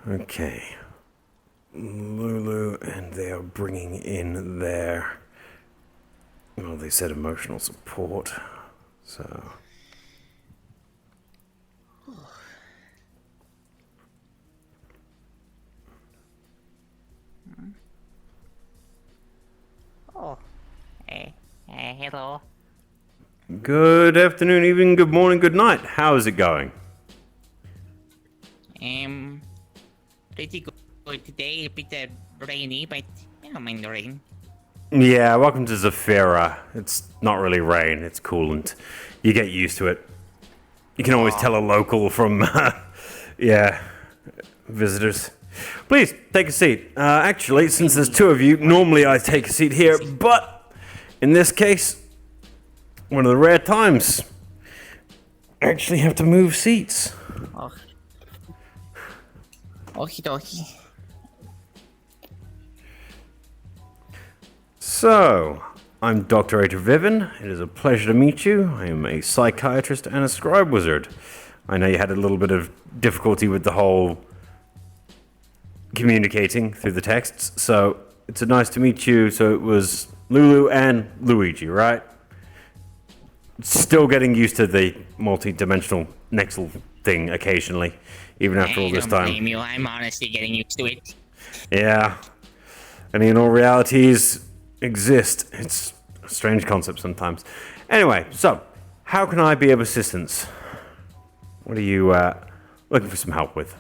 Okay. Looloo, and they are bringing in their... Well, they said emotional support, so... Oh, hello. Good afternoon, evening, good morning, good night. How is it going? Pretty good today. A bit rainy, but I don't mind the rain. Yeah, welcome to Zafira. It's not really rain, it's coolant. You get used to it. You can always tell a local from, visitors. Please, take a seat. Actually, since there's two of you, normally I take a seat here, but in this case, one of the rare times, I actually have to move seats. Oh. Okie dokie. So, I'm Dr. Ater. It is a pleasure to meet you. I am a psychiatrist and a scribe wizard. I know you had a little bit of difficulty with the whole communicating through the texts, so it's nice to meet you. So it was Looloo and Luigi, right? Still getting used to the multi-dimensional Nexel thing occasionally, even after all this I don't time. blame you. I'm honestly getting used to it. Yeah. And in all realities exist. It's a strange concept sometimes. Anyway, so, how can I be of assistance? What are you looking for some help with?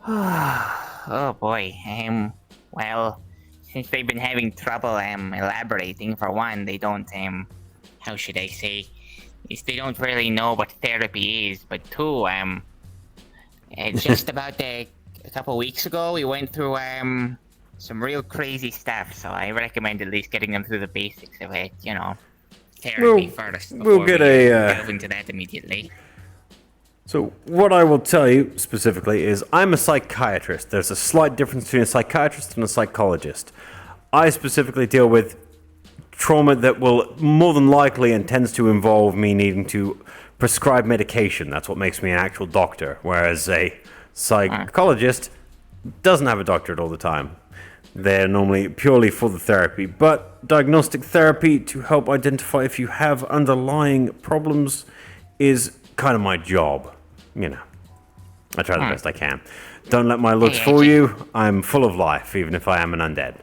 Oh boy. Well, since they've been having trouble elaborating, for one, they don't how should I say? Is they don't really know what therapy is, but two, just about a couple weeks ago, we went through some real crazy stuff. So I recommend at least getting them through the basics of it, therapy first. We'll get a delve into that immediately. So, what I will tell you specifically is I'm a psychiatrist. There's a slight difference between a psychiatrist and a psychologist. I specifically deal with trauma that will more than likely and tends to involve me needing to prescribe medication. That's what makes me an actual doctor. Whereas a psychologist doesn't have a doctorate all the time. They're normally purely for the therapy. But diagnostic therapy to help identify if you have underlying problems is kind of my job. You know, I try the best I can. Don't let my looks fool you. I'm full of life, even if I am an undead.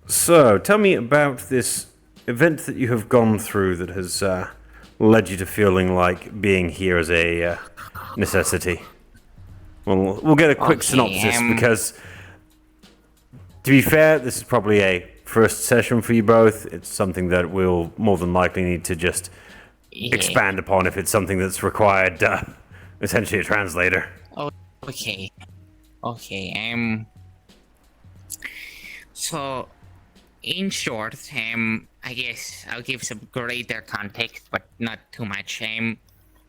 So, tell me about this event that you have gone through that has led you to feeling like being here is a necessity. Well, we'll get a quick synopsis because, to be fair, this is probably a first session for you both. It's something that we'll more than likely need to just expand upon if it's something that's required, essentially a translator. Okay. So, in short, I guess I'll give some greater context, but not too much.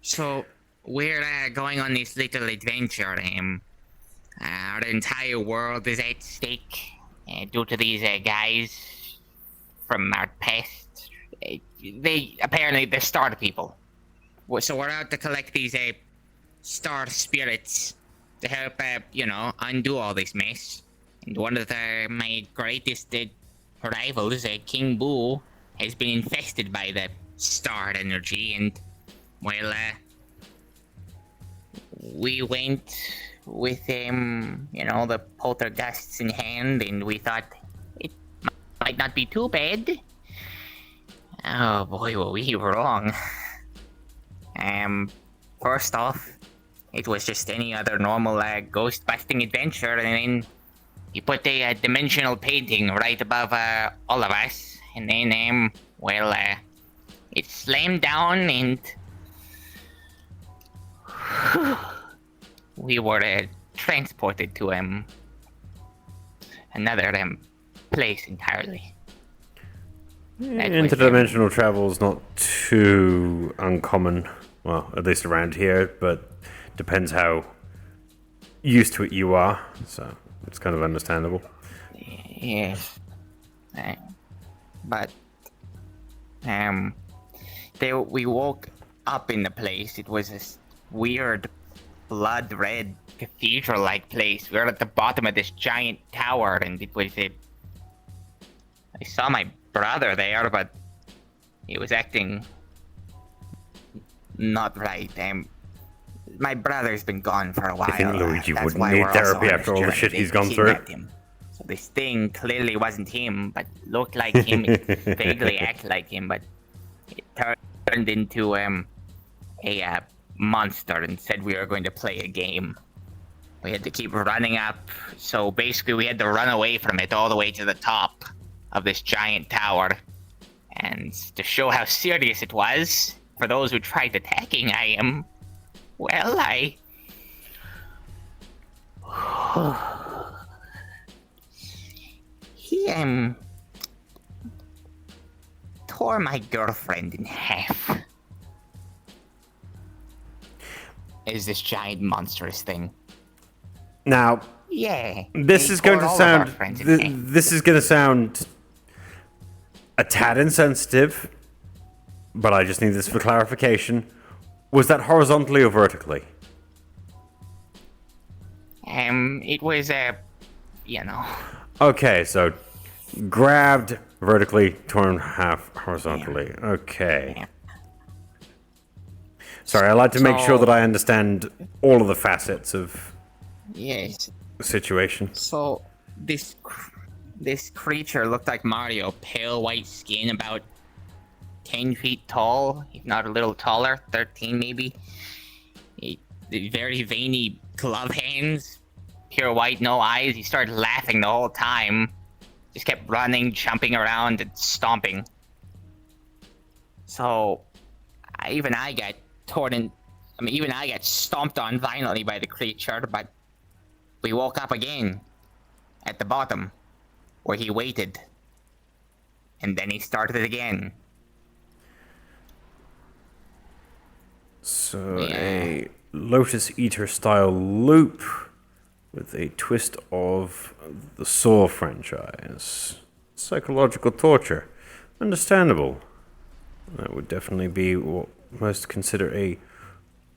So we're going on this little adventure. Our entire world is at stake due to these guys from our past. They're star people. So we're out to collect these star spirits to help, undo all this mess. And one of my greatest rivals, King Boo, has been infested by the star energy, and, well, we went with, the poltergeists in hand, and we thought it might not be too bad. Oh boy, were we wrong. First off, it was just any other normal ghost-busting adventure, and then you put a dimensional painting right above all of us, and then, it slammed down, and we were transported to another place entirely. Interdimensional travel is not too uncommon, well, at least around here, but depends how used to it you are, so it's kind of understandable. Yes. But we woke up in the place. It was this weird blood red cathedral like place. We were at the bottom of this giant tower, and it was a. I saw my brother there, but he was acting not right. My brother's been gone for a while. I think Luigi That's wouldn't why need we're also therapy on after this all the journey. shit They he's gone through. kidnapped him. So this thing clearly wasn't him, but looked like him. It vaguely acted like him, but it turned into a monster and said we were going to play a game. We had to keep running up, so basically we had to run away from it all the way to the top of this giant tower. And to show how serious it was, for those who tried attacking he tore my girlfriend in half. Is this giant monstrous thing. Now, Yeah. this is going to sound. This is going to sound a tad insensitive, but I just need this for clarification. Was that horizontally or vertically? It was Okay, so grabbed vertically, torn half horizontally. Okay. Yeah. Sorry, I like to make sure So- that I understand all of the facets of Yes. the situation. So this creature looked like Mario, pale white skin, about 10 feet tall, if not a little taller, 13 maybe. The very veiny glove hands, pure white, no eyes. He started laughing the whole time. Just kept running, jumping around, and stomping. So, even I got stomped on violently by the creature, but we woke up again at the bottom, where he waited. And then he started again. So Yeah. a Lotus Eater style loop with a twist of the Saw franchise. Psychological torture. Understandable. That would definitely be what most consider a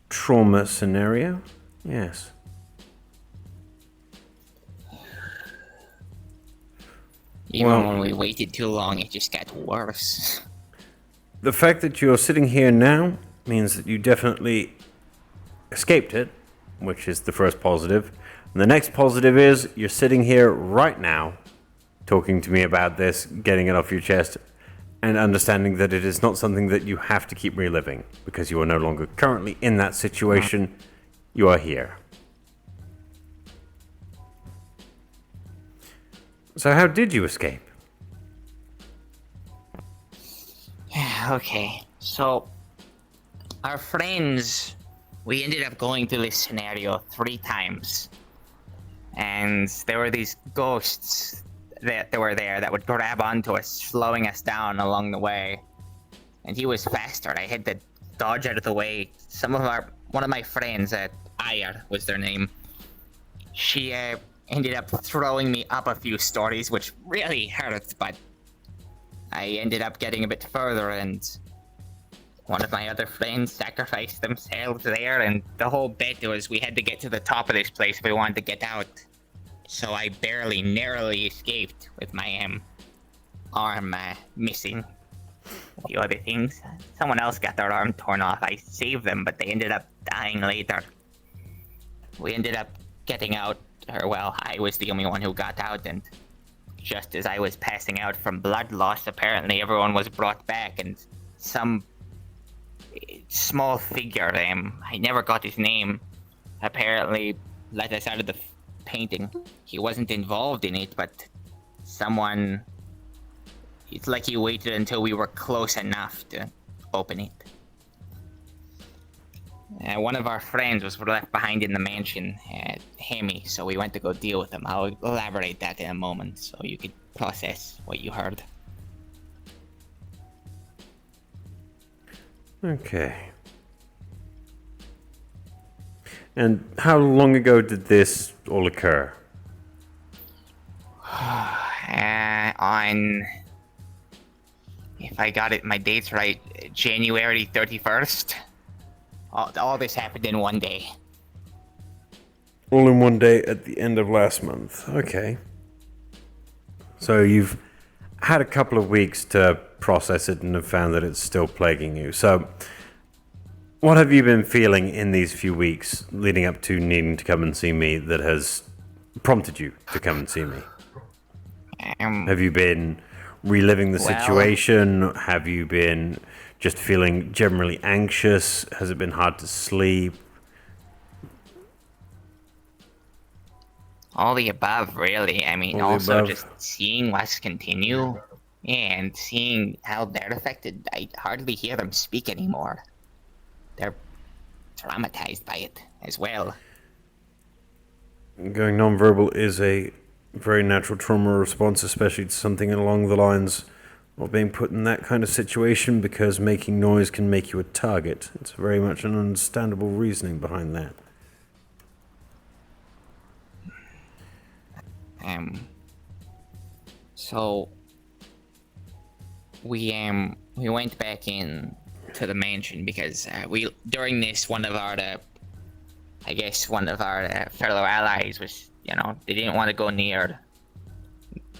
trauma scenario. Yes. Even Well- when we waited too long, it just got worse. The fact that you're sitting here now means that you definitely escaped it, which is the first positive. And the next positive is you're sitting here right now talking to me about this, getting it off your chest, and understanding that it is not something that you have to keep reliving because you are no longer currently in that situation. You are here. So how did you escape? Okay, so our friends, we ended up going through this scenario 3 times. And there were these ghosts that were there that would grab onto us, slowing us down along the way. And he was faster. I had to dodge out of the way. One of my friends, Ater was their name, she ended up throwing me up a few stories, which really hurt, but I ended up getting a bit further, and one of my other friends sacrificed themselves there, and the whole bet was we had to get to the top of this place if we wanted to get out. So I narrowly escaped with my arm missing. A few other things. Someone else got their arm torn off. I saved them, but they ended up dying later. We ended up getting out, or well, I was the only one who got out, and just as I was passing out from blood loss, apparently everyone was brought back, and some small figure, I never got his name, apparently let us out of the painting. He wasn't involved in it, but someone... It's like he waited until we were close enough to open it. One of our friends was left behind in the mansion, Hammy, so we went to go deal with him. I'll elaborate that in a moment so you could process what you heard. Okay. And how long ago did this all occur? On... If I got it, my dates right, January 31st. All this happened in one day. All in one day at the end of last month. Okay. So you've had a couple of weeks to process it and have found that it's still plaguing you. So what have you been feeling in these few weeks leading up to needing to come and see me that has prompted you to come and see me? Have you been reliving the situation? Have you been just feeling generally anxious? Has it been hard to sleep? All the above, really. I mean, also just seeing us continue and seeing how they're affected. I hardly hear them speak anymore. They're traumatized by it as well. Going nonverbal is a very natural trauma response, especially to something along the lines of being put in that kind of situation, because making noise can make you a target. It's very much an understandable reasoning behind that. So we went back in to the mansion because during this one of our fellow allies was, they didn't want to go near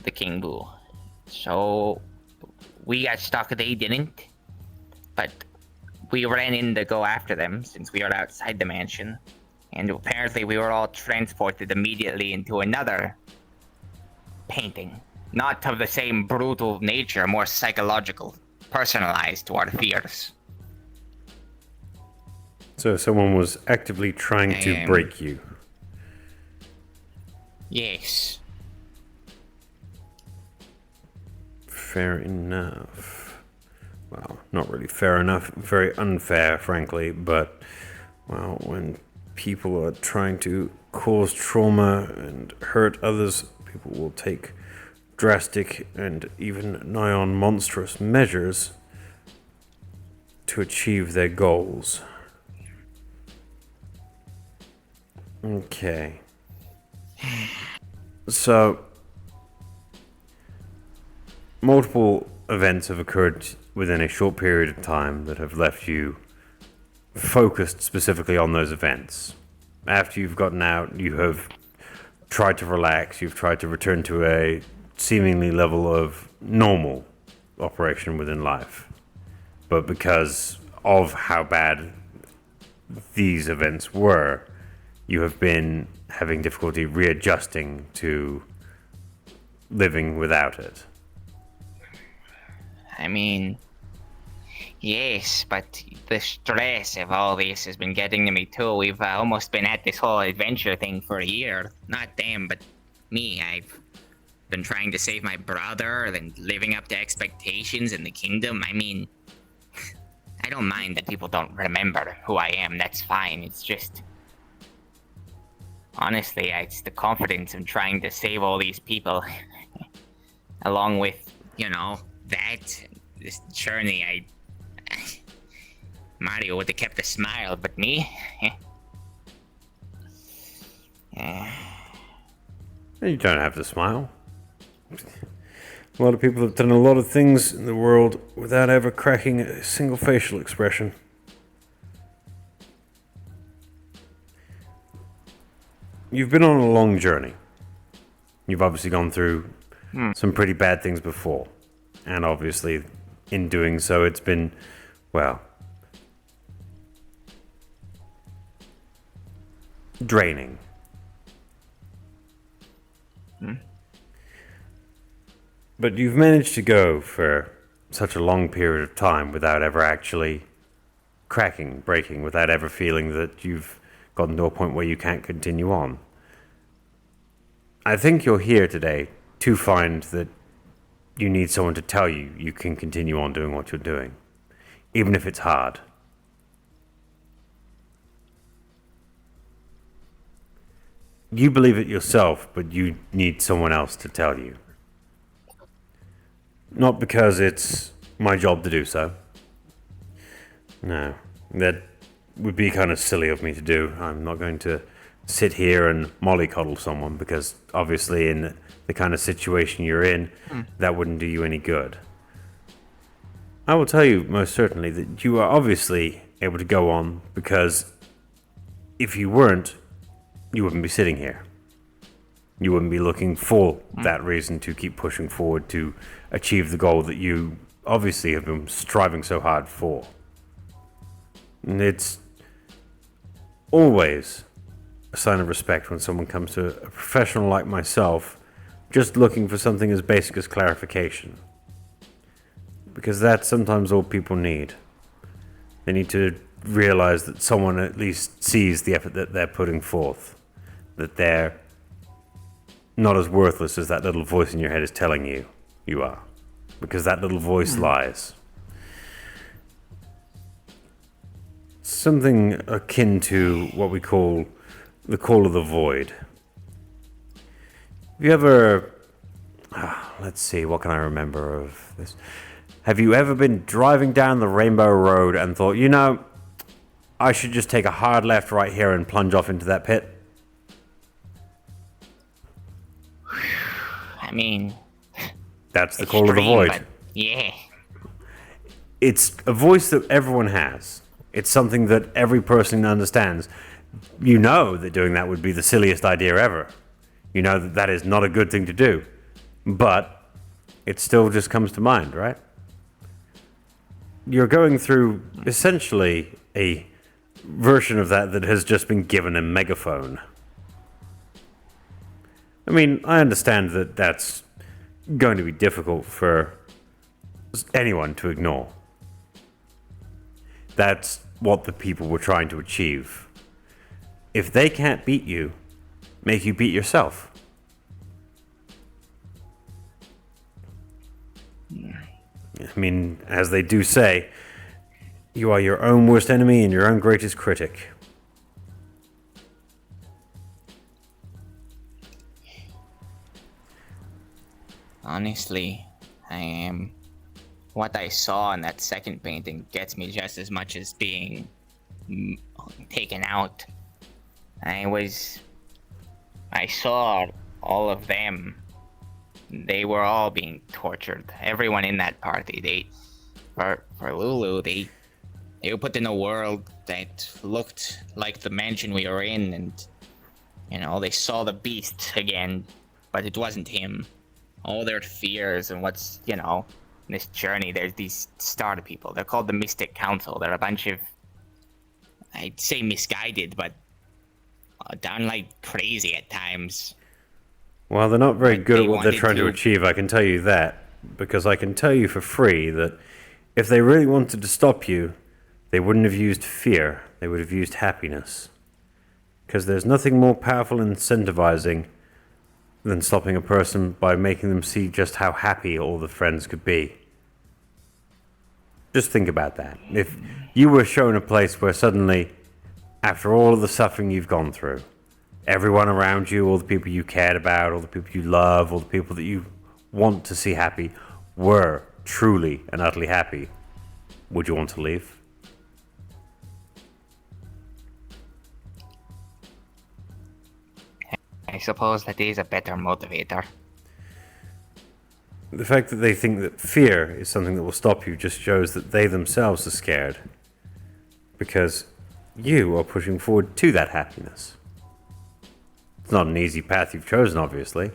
the King Boo, so we got stuck. They didn't, but we ran in to go after them since we were outside the mansion, and apparently we were all transported immediately into another painting. Not of the same brutal nature, more psychological, personalized to our fears. So someone was actively trying to break you? Yes. Fair enough. Well, not really fair enough. Very unfair, frankly, but, well, when people are trying to cause trauma and hurt others, people will take drastic and even nigh on monstrous measures to achieve their goals. Okay. So, multiple events have occurred within a short period of time that have left you focused specifically on those events. After you've gotten out, you have tried to relax, you've tried to return to a seemingly level of normal operation within life. But because of how bad these events were, you have been having difficulty readjusting to living without it. I mean, yes, but the stress of all this has been getting to me too. We've almost been at this whole adventure thing for a year. Not them, but me. I've been trying to save my brother and living up to expectations in the kingdom. I mean, I don't mind that people don't remember who I am. That's fine. It's just, honestly, it's the confidence of trying to save all these people, along with, this journey. Mario would have kept a smile, but me? You don't have to smile. A lot of people have done a lot of things in the world without ever cracking a single facial expression. You've been on a long journey. You've obviously gone through some pretty bad things before. And obviously, in doing so, it's been, draining. But you've managed to go for such a long period of time without ever actually breaking, without ever feeling that you've gotten to a point where you can't continue on. I think you're here today to find that you need someone to tell you you can continue on doing what you're doing, even if it's hard. You believe it yourself, but you need someone else to tell you. Not because it's my job to do so. No, that would be kind of silly of me to do. I'm not going to sit here and mollycoddle someone, because obviously in the kind of situation you're in, that wouldn't do you any good. I will tell you most certainly that you are obviously able to go on because if you weren't, you wouldn't be sitting here. You wouldn't be looking for that reason to keep pushing forward to achieve the goal that you obviously have been striving so hard for. And it's always a sign of respect when someone comes to a professional like myself just looking for something as basic as clarification. Because that's sometimes all people need. They need to realize that someone at least sees the effort that they're putting forth. That they're not as worthless as that little voice in your head is telling you you are. Because that little voice lies. Something akin to what we call the call of the void. Have you ever... let's see, what can I remember of this? Have you ever been driving down the Rainbow Road and thought, you know, I should just take a hard left right here and plunge off into that pit? I mean, That's the call of the void. but yeah. It's a voice that everyone has. It's something that every person understands. You know that doing that would be the silliest idea ever. You know that that is not a good thing to do. But it still just comes to mind, right? You're going through essentially a version of that has just been given a megaphone. I mean, I understand that that's going to be difficult for anyone to ignore. That's what the people were trying to achieve. If they can't beat you, make you beat yourself. I mean, as they do say, you are your own worst enemy and your own greatest critic. Honestly, what I saw in that second painting gets me just as much as being taken out. I saw all of them. They were all being tortured. Everyone in that party. For Looloo, they were put in a world that looked like the mansion we were in, and they saw the beast again, but it wasn't him. All their fears and what's this journey. There's these starter people. They're called the Mystic Council. They're a bunch of, I'd say misguided, but downright crazy at times. Well, they're not very good They at what they're wanted trying to to- achieve, I can tell you that. Because I can tell you for free that if they really wanted to stop you, they wouldn't have used fear. They would have used happiness. Because there's nothing more powerful and incentivizing than stopping a person by making them see just how happy all the friends could be. Just think about that. If you were shown a place where suddenly, after all of the suffering you've gone through, everyone around you, all the people you cared about, all the people you love, all the people that you want to see happy, were truly and utterly happy, would you want to leave? I suppose that is a better motivator. The fact that they think that fear is something that will stop you just shows that they themselves are scared. Because you are pushing forward to that happiness. It's not an easy path you've chosen, obviously.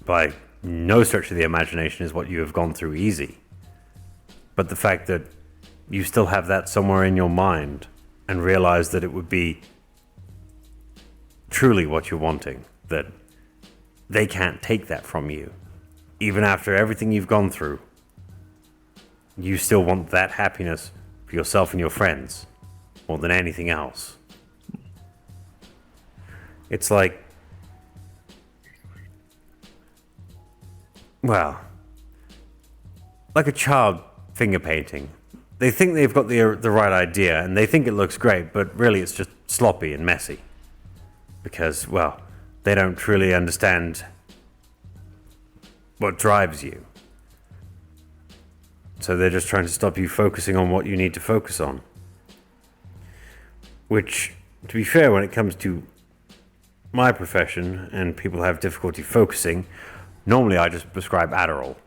By no stretch of the imagination is what you have gone through easy. But the fact that you still have that somewhere in your mind and realize that it would be truly what you're wanting, that they can't take that from you. Even after everything you've gone through, you still want that happiness for yourself and your friends more than anything else. It's like, well, like a child finger painting. They think they've got the right idea and they think it looks great, but really it's just sloppy and messy. Because, well, they don't truly understand what drives you. So they're just trying to stop you focusing on what you need to focus on. Which, to be fair, when it comes to my profession and people have difficulty focusing, normally I just prescribe Adderall.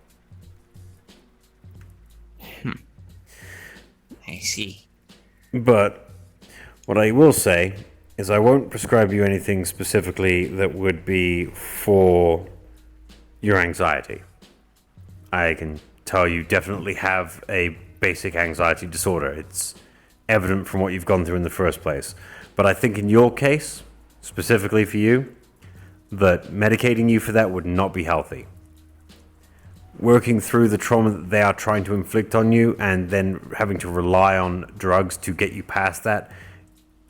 I see. But what I will say is I won't prescribe you anything specifically that would be for your anxiety. I can tell you definitely have a basic anxiety disorder. It's evident from what you've gone through in the first place. But I think in your case, specifically for you, that medicating you for that would not be healthy. Working through the trauma that they are trying to inflict on you and then having to rely on drugs to get you past that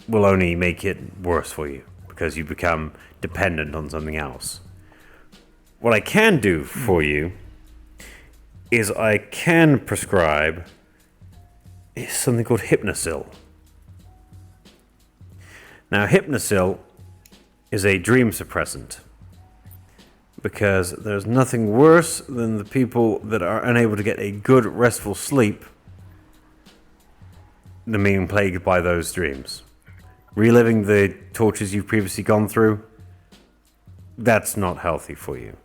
will only make it worse for you because you become dependent on something else. What I can do for you is I can prescribe something called Hypnosil. Now, Hypnosil is a dream suppressant because there's nothing worse than the people that are unable to get a good, restful sleep than being plagued by those dreams. Reliving the tortures you've previously gone through, that's not healthy for you.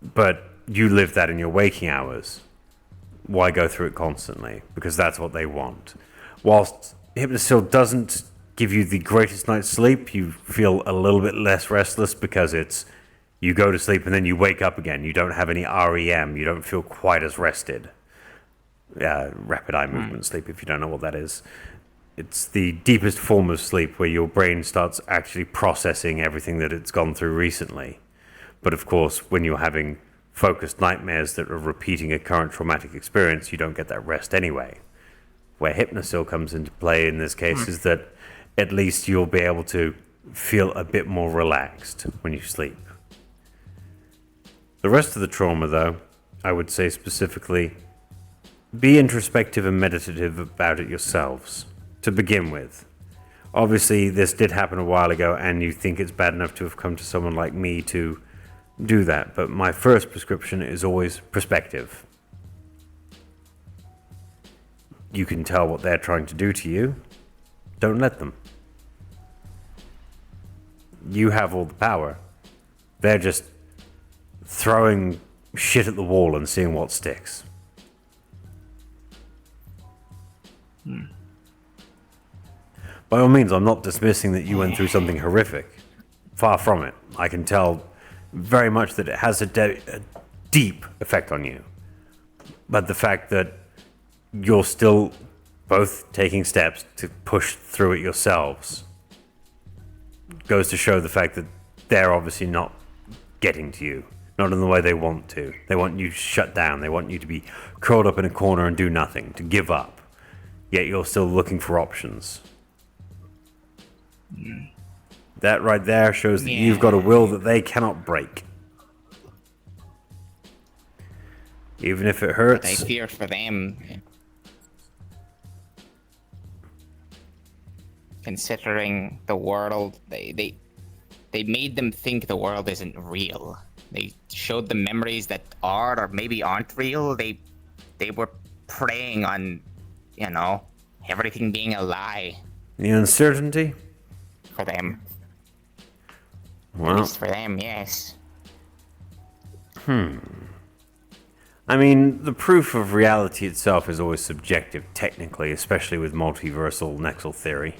But you live that in your waking hours. Why go through it constantly? Because that's what they want. Whilst Hypnosil doesn't give you the greatest night's sleep, you feel a little bit less restless because it's you go to sleep and then you wake up again. You don't have any REM. You don't feel quite as rested. Rapid eye movement sleep, if you don't know what that is. It's the deepest form of sleep where your brain starts actually processing everything that it's gone through recently. But of course, when you're having focused nightmares that are repeating a current traumatic experience, you don't get that rest anyway. Where Hypnosil comes into play in this case is that at least you'll be able to feel a bit more relaxed when you sleep. The rest of the trauma, though, I would say specifically, be introspective and meditative about it yourselves, to begin with. Obviously, this did happen a while ago, and you think it's bad enough to have come to someone like me to do that, but my first prescription is always perspective. You can tell what they're trying to do to you. Don't let them. You have all the power. They're just throwing shit at the wall and seeing what sticks. By all means, I'm not dismissing that you went through something horrific. Far from it. I can tell very much that it has a deep effect on you. But the fact that you're still both taking steps to push through it yourselves goes to show the fact that they're obviously not getting to you. Not in the way they want to. They want you shut down. They want you to be curled up in a corner and do nothing, to give up. Yet you're still looking for options. That right there shows that you've got a will that they cannot break. Even if it hurts. I fear for them. Considering the world, they made them think the world isn't real. They showed them memories that are or maybe aren't real. They were preying on, everything being a lie. The uncertainty? For them. Well, at least for them, yes. I mean, the proof of reality itself is always subjective, technically, especially with multiversal nexal theory.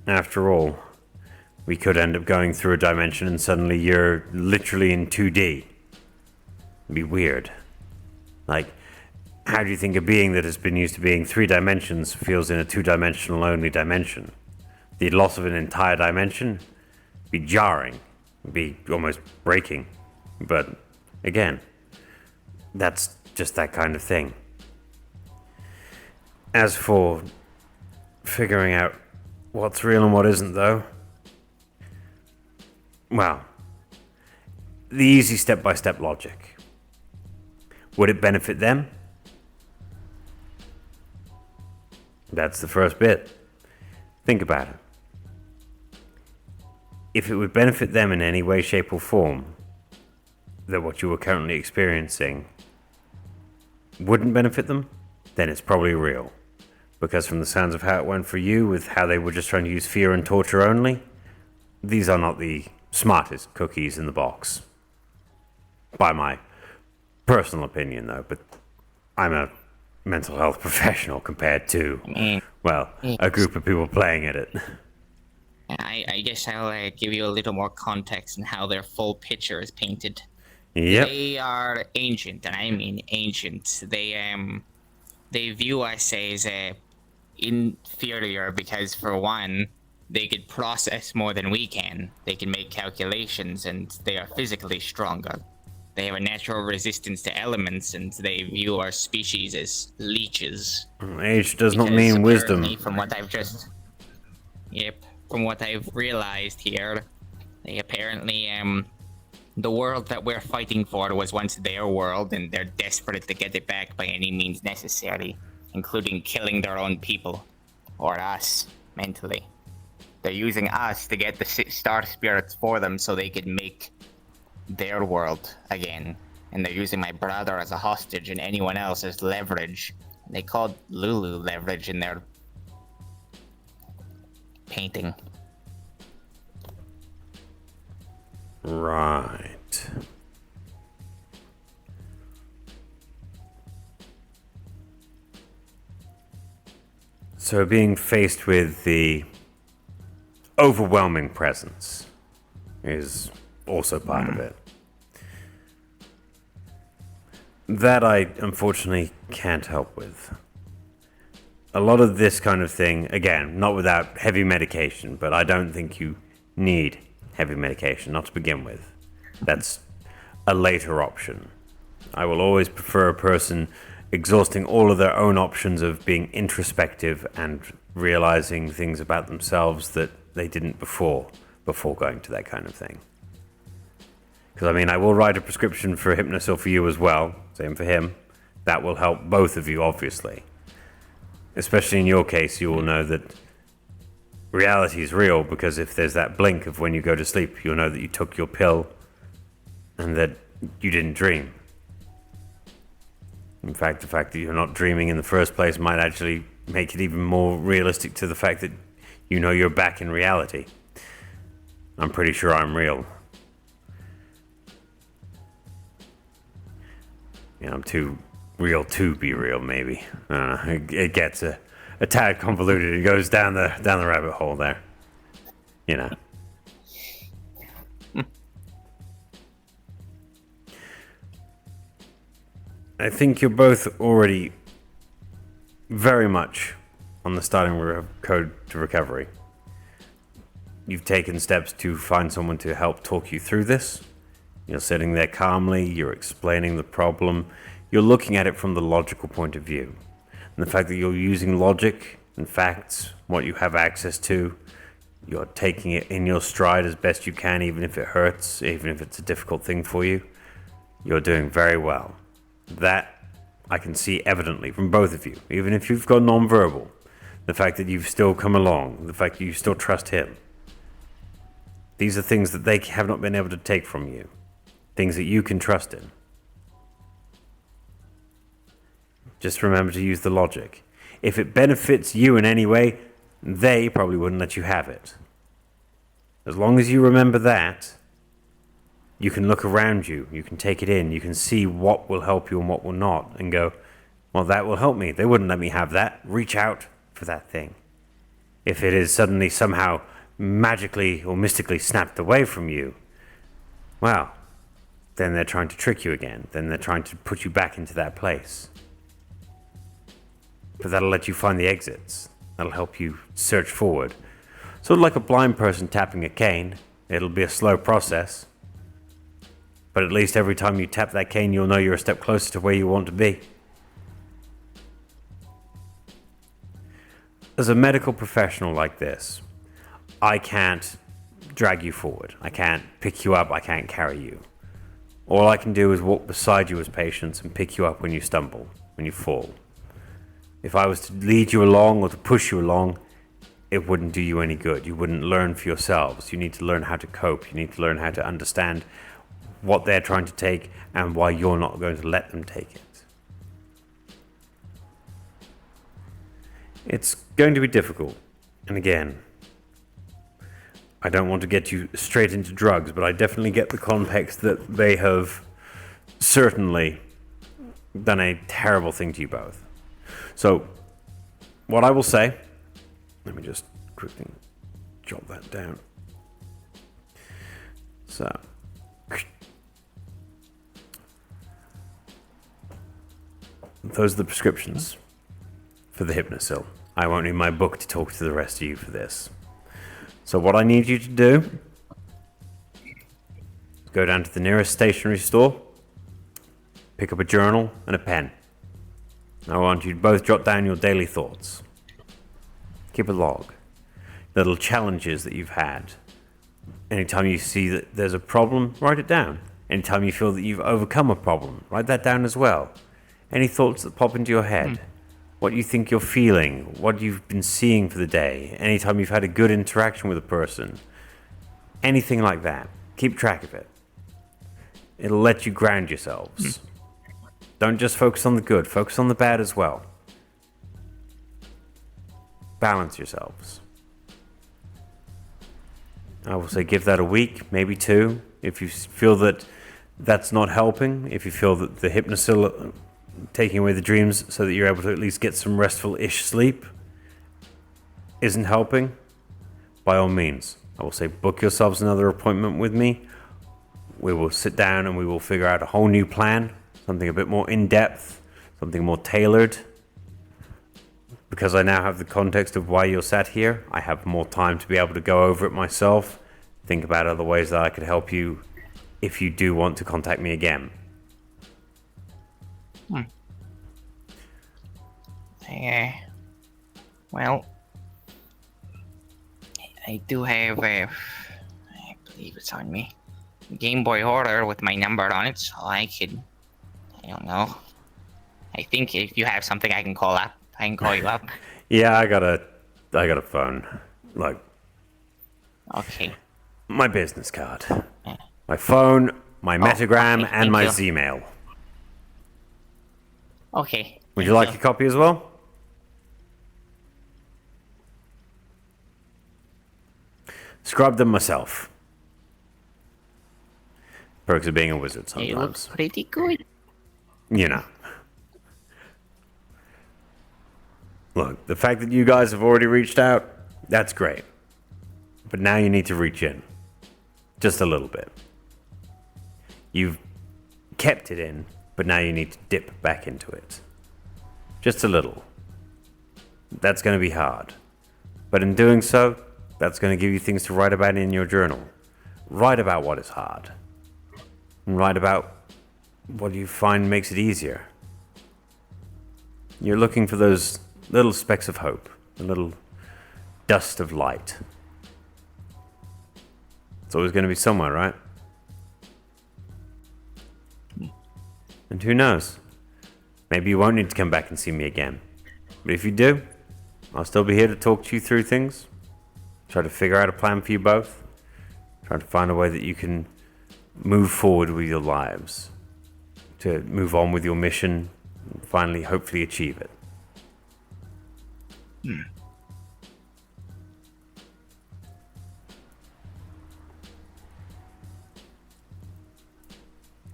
After all, we could end up going through a dimension and suddenly you're literally in 2D. It'd be weird. Like, how do you think a being that has been used to being 3 dimensions feels in a 2-dimensional only dimension? The loss of an entire dimension would be jarring, would be almost breaking. But, again, that's just that kind of thing. As for figuring out what's real and what isn't, though, well, the easy step-by-step logic. Would it benefit them? That's the first bit. Think about it. If it would benefit them in any way, shape, or form, that what you are currently experiencing wouldn't benefit them, then it's probably real. Because from the sounds of how it went for you, with how they were just trying to use fear and torture only, these are not the smartest cookies in the box. By my personal opinion, though, but I'm a mental health professional compared to, I mean, well, a it's- group of people playing at it. I guess I'll give you a little more context on how their full picture is painted. Yep. They are ancient, and I mean ancient. They view us as inferior because, for one, they could process more than we can. They can make calculations, and they are physically stronger. They have a natural resistance to elements, and they view our species as leeches. Age does not Because mean apparently, wisdom. from what from what I've realized here, they apparently the world that we're fighting for was once their world, and they're desperate to get it back by any means necessary, including killing their own people, or us, mentally. They're using us to get the star spirits for them so they could make their world again. And they're using my brother as a hostage and anyone else as leverage. They called Looloo leverage in their painting. Right. So being faced with the overwhelming presence is also part of it. That I unfortunately can't help with. A lot of this kind of thing, again, not without heavy medication, but I don't think you need heavy medication, not to begin with. That's a later option. I will always prefer a person exhausting all of their own options of being introspective and realizing things about themselves that they didn't before going to that kind of thing. Because, I mean, I will write a prescription for Hypnosil for you as well. Same for him. That will help both of you, obviously. Especially in your case, you will know that reality is real, because if there's that blink of when you go to sleep, you'll know that you took your pill and that you didn't dream. In fact, the fact that you're not dreaming in the first place might actually make it even more realistic to the fact that you know you're back in reality. I'm pretty sure I'm real. Yeah, I'm too real to be real, maybe. It gets a tad convoluted. It goes down the rabbit hole there. You know. I think you're both already very much on the starting code to recovery. You've taken steps to find someone to help talk you through this. You're sitting there calmly, you're explaining the problem, you're looking at it from the logical point of view. And the fact that you're using logic and facts, what you have access to, you're taking it in your stride as best you can, even if it hurts, even if it's a difficult thing for you, you're doing very well. That I can see evidently from both of you, even if you've gone non-verbal. The fact that you've still come along, the fact that you still trust him. These are things that they have not been able to take from you. Things that you can trust in. Just remember to use the logic. If it benefits you in any way, they probably wouldn't let you have it. As long as you remember that, you can look around you, you can take it in, you can see what will help you and what will not, and go, well, that will help me. They wouldn't let me have that. Reach out for that thing. If it is suddenly somehow magically or mystically snapped away from you, well, then they're trying to trick you again. Then they're trying to put you back into that place. But that'll let you find the exits. That'll help you search forward. Sort of like a blind person tapping a cane. It'll be a slow process. But at least every time you tap that cane, you'll know you're a step closer to where you want to be. As a medical professional like this, I can't drag you forward. I can't pick you up. I can't carry you. All I can do is walk beside you as patients and pick you up when you stumble, when you fall. If I was to lead you along or to push you along, it wouldn't do you any good. You wouldn't learn for yourselves. You need to learn how to cope. You need to learn how to understand what they're trying to take and why you're not going to let them take it. It's going to be difficult. And again, I don't want to get you straight into drugs, but I definitely get the context that they have certainly done a terrible thing to you both. So, what I will say, let me just quickly jot that down. So, those are the prescriptions for the Hypnosil. I won't need my book to talk to the rest of you for this. So what I need you to do is go down to the nearest stationery store, pick up a journal and a pen. I want you to both jot down your daily thoughts. Keep a log. Little challenges that you've had. Anytime you see that there's a problem, write it down. Anytime you feel that you've overcome a problem, write that down as well. Any thoughts that pop into your head, what you think you're feeling, what you've been seeing for the day, anytime you've had a good interaction with a person, anything like that. Keep track of it. It'll let you ground yourselves. Don't just focus on the good, focus on the bad as well. Balance yourselves. I will say give that a week, maybe 2. If you feel that that's not helping, if you feel that the Hypnosil taking away the dreams so that you're able to at least get some restful-ish sleep isn't helping, by all means, I will say book yourselves another appointment with me. We will sit down and we will figure out a whole new plan, something a bit more in-depth, something more tailored. Because I now have the context of why you're sat here, I have more time to be able to go over it myself, think about other ways that I could help you if you do want to contact me again. Well, I do have I believe it's on me, Game Boy Order with my number on it, so I don't know. I think if you have something I can call up, I can call you up. Yeah, I got a phone. Like, Okay. my business card. My phone, my Metagram, okay, and my you. Zmail. Okay. Would you like a copy as well? Scrub them myself. Perks of being a wizard It looks sometimes. pretty good. You know. Look, the fact that you guys have already reached out, that's great. But now you need to reach in. Just a little bit. You've kept it in, but now you need to dip back into it. Just a little. That's going to be hard. But in doing so, that's going to give you things to write about in your journal. Write about what is hard. And write about what you find makes it easier. You're looking for those little specks of hope, a little dust of light. It's always going to be somewhere, right? And who knows? Maybe you won't need to come back and see me again. But if you do, I'll still be here to talk to you through things. Try to figure out a plan for you both. Try to find a way that you can move forward with your lives. To move on with your mission and finally, hopefully, achieve it.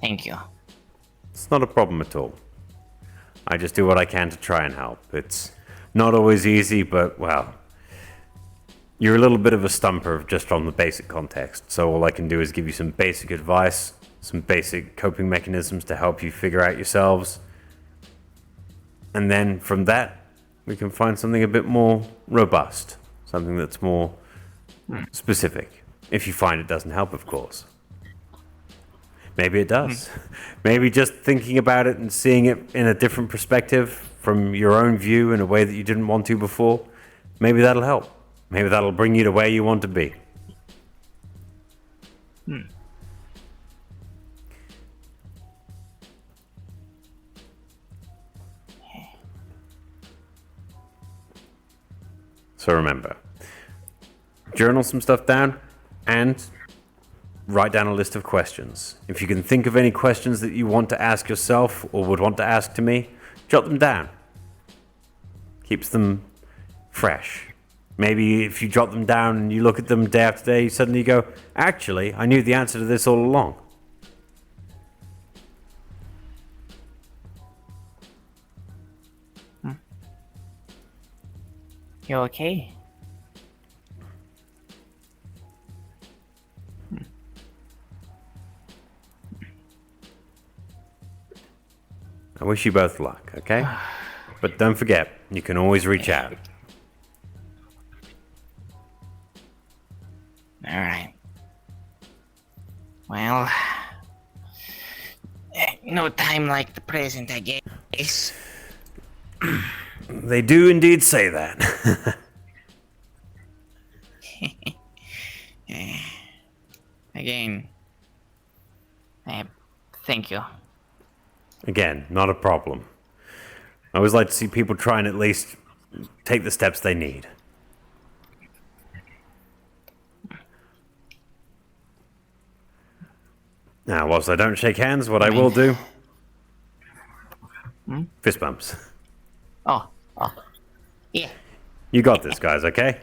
Thank you. It's not a problem at all. I just do what I can to try and help. It's not always easy, but, well, you're a little bit of a stumper just from the basic context. So all I can do is give you some basic advice, some basic coping mechanisms to help you figure out yourselves. And then from that, we can find something a bit more robust, something that's more specific. If you find it doesn't help, of course. Maybe it does. Maybe just thinking about it and seeing it in a different perspective from your own view in a way that you didn't want to before, maybe that'll help. Maybe that'll bring you to where you want to be. So remember, journal some stuff down and write down a list of questions. If you can think of any questions that you want to ask yourself or would want to ask to me, jot them down. Keeps them fresh. Maybe if you jot them down and you look at them day after day, you suddenly go, actually, I knew the answer to this all along. You okay? I wish you both luck, okay? But don't forget, you can always reach out. Alright. Well, no time like the present, I guess. They do indeed say that. Again, thank you. Again, not a problem. I always like to see people try and at least take the steps they need. Now, whilst I don't shake hands, what I will do... Fist bumps. Oh, yeah. You got this, guys, okay?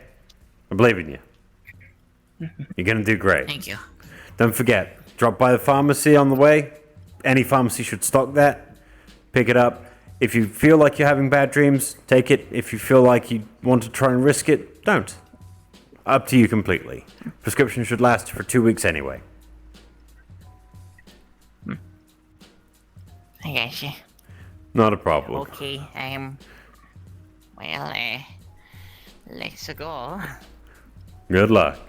I believe in you. You're gonna do great. Thank you. Don't forget, drop by the pharmacy on the way. Any pharmacy should stock that. Pick it up. If you feel like you're having bad dreams, take it. If you feel like you want to try and risk it, don't. Up to you completely. Prescription should last for 2 weeks anyway. I got you. Not a problem. Okay, well, let's go. Good luck.